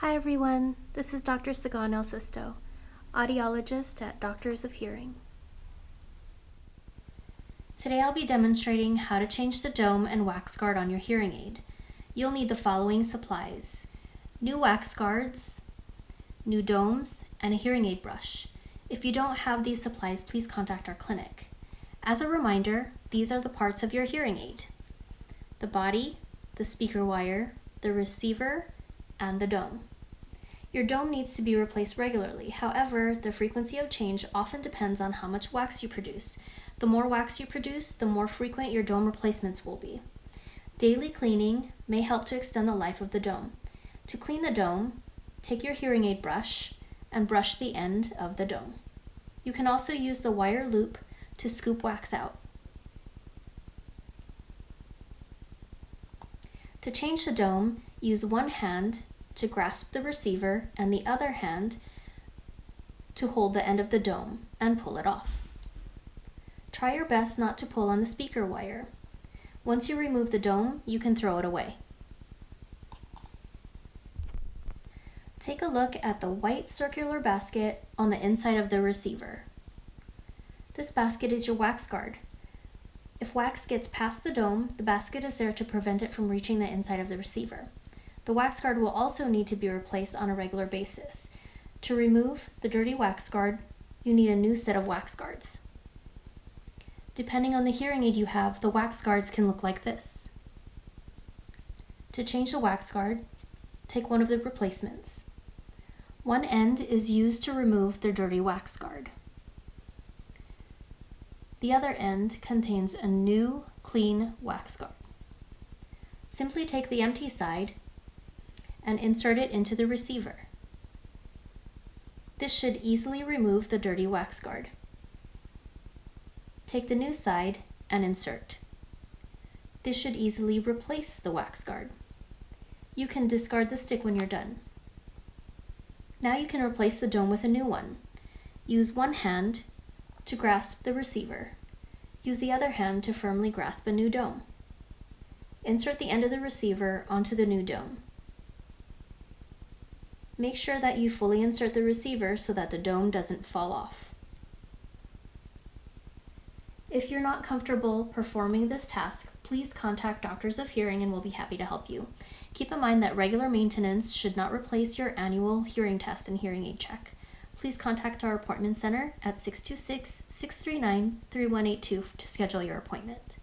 Hi everyone, this is Dr. Sagan El Sisto, audiologist at Doctors of Hearing. Today I'll be demonstrating how to change the dome and wax guard on your hearing aid. You'll need the following supplies: new wax guards, new domes, and a hearing aid brush. If you don't have these supplies, please contact our clinic. As a reminder, these are the parts of your hearing aid: the body, the speaker wire, the receiver, and the dome. Your dome needs to be replaced regularly. However, the frequency of change often depends on how much wax you produce. The more wax you produce, the more frequent your dome replacements will be. Daily cleaning may help to extend the life of the dome. To clean the dome, take your hearing aid brush and brush the end of the dome. You can also use the wire loop to scoop wax out. To change the dome, use one hand to grasp the receiver and the other hand to hold the end of the dome and pull it off. Try your best not to pull on the speaker wire. Once you remove the dome, you can throw it away. Take a look at the white circular basket on the inside of the receiver. This basket is your wax guard. If wax gets past the dome, the basket is there to prevent it from reaching the inside of the receiver. The wax guard will also need to be replaced on a regular basis. To remove the dirty wax guard, you need a new set of wax guards. Depending on the hearing aid you have, the wax guards can look like this. To change the wax guard, take one of the replacements. One end is used to remove the dirty wax guard. The other end contains a new, clean wax guard. Simply take the empty side and insert it into the receiver. This should easily remove the dirty wax guard. Take the new side and insert. This should easily replace the wax guard. You can discard the stick when you're done. Now you can replace the dome with a new one. Use one hand to grasp the receiver. Use the other hand to firmly grasp a new dome. Insert the end of the receiver onto the new dome. Make sure that you fully insert the receiver so that the dome doesn't fall off. If you're not comfortable performing this task, please contact Doctors of Hearing and we'll be happy to help you. Keep in mind that regular maintenance should not replace your annual hearing test and hearing aid check. Please contact our appointment center at 626-639-3182 to schedule your appointment.